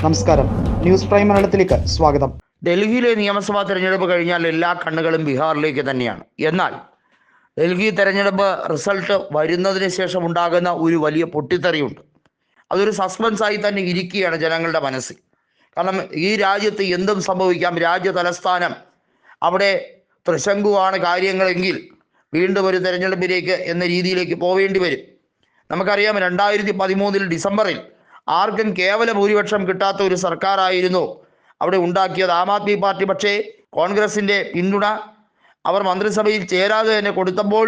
നമസ്കാരം, news prime മലയാളത്തിലേക്ക് സ്വാഗതം. ഡൽഹിയിലെ നിയമസഭാ തെരഞ്ഞെടുപ്പ് കഴിഞ്ഞാൽ എല്ലാ കണ്ണുകളും ബീഹാറിലേക്ക് തന്നെയാണ്. എന്നാൽ ഡൽഹി തെരഞ്ഞെടുപ്പ് റിസൾട്ട് വരുന്നതിന് ശേഷം ഉണ്ടാകുന്ന ഒരു വലിയ പൊട്ടിത്തെറിയുണ്ട്. അതൊരു സസ്പെൻസായി തന്നെ ഇരിക്കുകയാണ് ജനങ്ങളുടെ മനസ്സിൽ. കാരണം ഈ രാജ്യത്ത് എന്തും സംഭവിക്കാം. രാജ്യ തലസ്ഥാനം അവിടെ ത്രിശങ്കുവാണ് കാര്യങ്ങളെങ്കിൽ വീണ്ടും ഒരു തെരഞ്ഞെടുപ്പിലേക്ക് എന്ന രീതിയിലേക്ക് പോവേണ്ടി വരും. നമുക്കറിയാം, 2013 ഡിസംബറിൽ ആർക്കും കേവല ഭൂരിപക്ഷം കിട്ടാത്ത ഒരു സർക്കാരായിരുന്നു അവിടെ ഉണ്ടാക്കിയത് ആം ആദ്മി പാർട്ടി. പക്ഷേ കോൺഗ്രസിൻ്റെ പിന്തുണ അവർ മന്ത്രിസഭയിൽ ചേരാതെ തന്നെ കൊടുത്തപ്പോൾ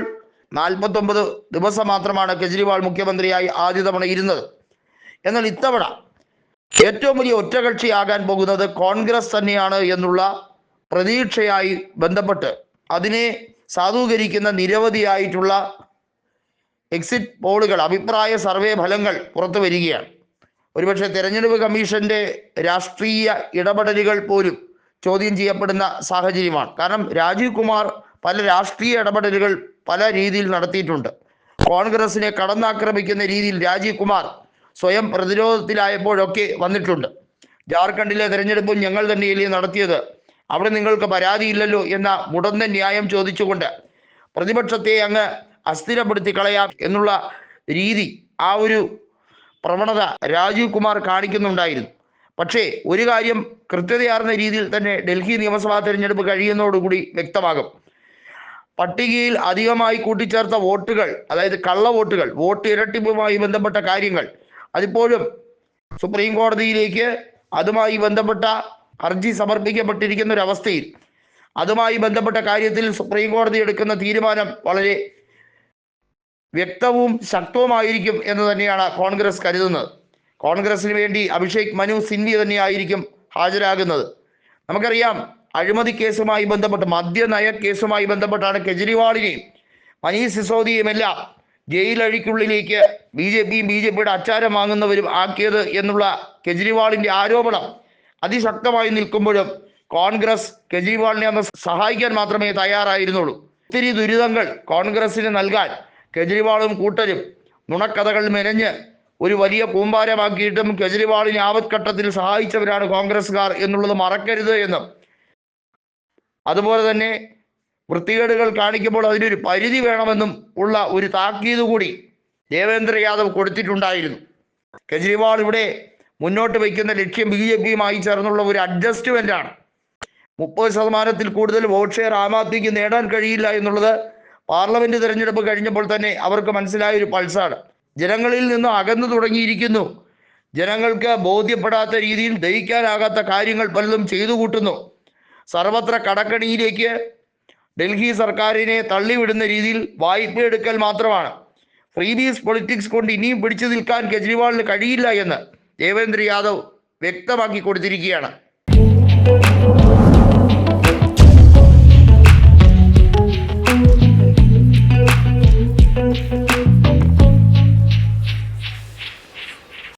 49 ദിവസം മാത്രമാണ് കെജ്രിവാൾ മുഖ്യമന്ത്രിയായി ആദ്യ തവണ ഇരുന്നത്. എന്നാൽ ഇത്തവണ ഏറ്റവും വലിയ ഒറ്റകക്ഷിയാകാൻ പോകുന്നത് കോൺഗ്രസ് തന്നെയാണ് എന്നുള്ള പ്രതീക്ഷയായി ബന്ധപ്പെട്ട് അതിനെ സാധൂകരിക്കുന്ന നിരവധിയായിട്ടുള്ള എക്സിറ്റ് പോളുകൾ, അഭിപ്രായ സർവേ ഫലങ്ങൾ പുറത്തു വരികയാണ്. ഒരുപക്ഷെ തെരഞ്ഞെടുപ്പ് കമ്മീഷന്റെ രാഷ്ട്രീയ ഇടപെടലുകൾ പോലും ചോദ്യം ചെയ്യപ്പെടുന്ന സാഹചര്യമാണ്. കാരണം രാജീവ് കുമാർ പല രാഷ്ട്രീയ ഇടപെടലുകൾ പല രീതിയിൽ നടത്തിയിട്ടുണ്ട്. കോൺഗ്രസിനെ കടന്നാക്രമിക്കുന്ന രീതിയിൽ രാജീവ് കുമാർ സ്വയം പ്രതിരോധത്തിലായപ്പോഴൊക്കെ വന്നിട്ടുണ്ട്. ജാർഖണ്ഡിലെ തെരഞ്ഞെടുപ്പും ഞങ്ങൾ തന്നെയല്ലേ നടത്തിയത്, അവിടെ നിങ്ങൾക്ക് പരാതിയില്ലല്ലോ എന്ന മുടന്ത ന്യായം ചോദിച്ചുകൊണ്ട് പ്രതിപക്ഷത്തെ അങ്ങ് അസ്ഥിരപ്പെടുത്തി കളയാം എന്നുള്ള രീതി, ആ ഒരു പ്രവണത രാജീവ് കുമാർ കാണിക്കുന്നുണ്ടായിരുന്നു. പക്ഷേ ഒരു കാര്യം കൃത്യതയാർന്ന രീതിയിൽ തന്നെ ഡൽഹി നിയമസഭാ തെരഞ്ഞെടുപ്പ് കഴിയുന്നതോടുകൂടി വ്യക്തമാകും. പട്ടികയിൽ അധികമായി കൂട്ടിച്ചേർത്ത വോട്ടുകൾ, അതായത് കള്ള വോട്ടുകൾ, വോട്ട് ഇരട്ടിപ്പുമായി ബന്ധപ്പെട്ട കാര്യങ്ങൾ അതിപ്പോഴും സുപ്രീം കോടതിയിലേക്ക് അതുമായി ബന്ധപ്പെട്ട ഹർജി സമർപ്പിക്കപ്പെട്ടിരിക്കുന്ന ഒരു അവസ്ഥയിൽ അതുമായി ബന്ധപ്പെട്ട കാര്യത്തിൽ സുപ്രീം കോടതി എടുക്കുന്ന തീരുമാനം വളരെ വ്യക്തവും ശക്തവുമായിരിക്കും എന്ന് തന്നെയാണ് കോൺഗ്രസ് കരുതുന്നത്. കോൺഗ്രസിന് വേണ്ടി അഭിഷേക് മനു സിംഗ്വി തന്നെയായിരിക്കും ഹാജരാകുന്നത്. നമുക്കറിയാം, അഴിമതി കേസുമായി ബന്ധപ്പെട്ട്, മദ്യനയ കേസുമായി ബന്ധപ്പെട്ടാണ് കെജ്രിവാളിനെയും മനീഷ് സിസോദിയുമെല്ലാം ജയിലഴിക്കുള്ളിലേക്ക് ബി ജെ പിയുടെ അച്ചാരം വാങ്ങുന്നവരും ആക്കിയത് എന്നുള്ള കെജ്രിവാളിൻ്റെ ആരോപണം അതിശക്തമായി നിൽക്കുമ്പോഴും കോൺഗ്രസ് കെജ്രിവാളിനെ അന്ന് സഹായിക്കാൻ മാത്രമേ തയ്യാറായിരുന്നുള്ളൂ. ഒത്തിരി ദുരിതങ്ങൾ കോൺഗ്രസിന് നൽകാൻ കെജ്രിവാളും കൂട്ടരും നുണക്കഥകൾ മെനഞ്ഞ് ഒരു വലിയ കൂമ്പാരമാക്കിയിട്ടും കെജ്രിവാളിനെ ആപത്ഘട്ടത്തിൽ സഹായിച്ചവരാണ് കോൺഗ്രസ്സുകാർ എന്നുള്ളത് മറക്കരുത് എന്നും, അതുപോലെ തന്നെ വൃത്തികേടുകൾ കാണിക്കുമ്പോൾ അതിനൊരു പരിധി വേണമെന്നും ഉള്ള ഒരു താക്കീത് കൂടി ദേവേന്ദ്ര യാദവ് കൊടുത്തിട്ടുണ്ടായിരുന്നു. കെജ്രിവാൾ ഇവിടെ മുന്നോട്ട് വയ്ക്കുന്ന ലക്ഷ്യം ബി ജെ പിയുമായി ചേർന്നുള്ള ഒരു അഡ്ജസ്റ്റ്മെന്റ് ആണ്. 30% കൂടുതൽ വോട്ട് ഷെയർ ആം ആദ്മിക്ക് നേടാൻ കഴിയില്ല എന്നുള്ളത് പാർലമെന്റ് തെരഞ്ഞെടുപ്പ് കഴിഞ്ഞപ്പോൾ തന്നെ അവർക്ക് മനസ്സിലായ ഒരു പൾസാണ്. ജനങ്ങളിൽ നിന്ന് അകന്നു തുടങ്ങിയിരിക്കുന്നു. ജനങ്ങൾക്ക് ബോധ്യപ്പെടാത്ത രീതിയിൽ ദഹിക്കാനാകാത്ത കാര്യങ്ങൾ പലതും ചെയ്തു കൂട്ടുന്നു. സർവത്ര കടക്കണിയിലേക്ക് ഡൽഹി സർക്കാരിനെ തള്ളിവിടുന്ന രീതിയിൽ വായ്പ എടുക്കൽ മാത്രമാണ്. ഫ്രീബീസ് പൊളിറ്റിക്സ് കൊണ്ട് ഇനിയും പിടിച്ചു നിൽക്കാൻ കെജ്രിവാളിന് കഴിയില്ല എന്ന് ദേവേന്ദ്ര യാദവ് വ്യക്തമാക്കി കൊടുത്തിരിക്കുകയാണ്.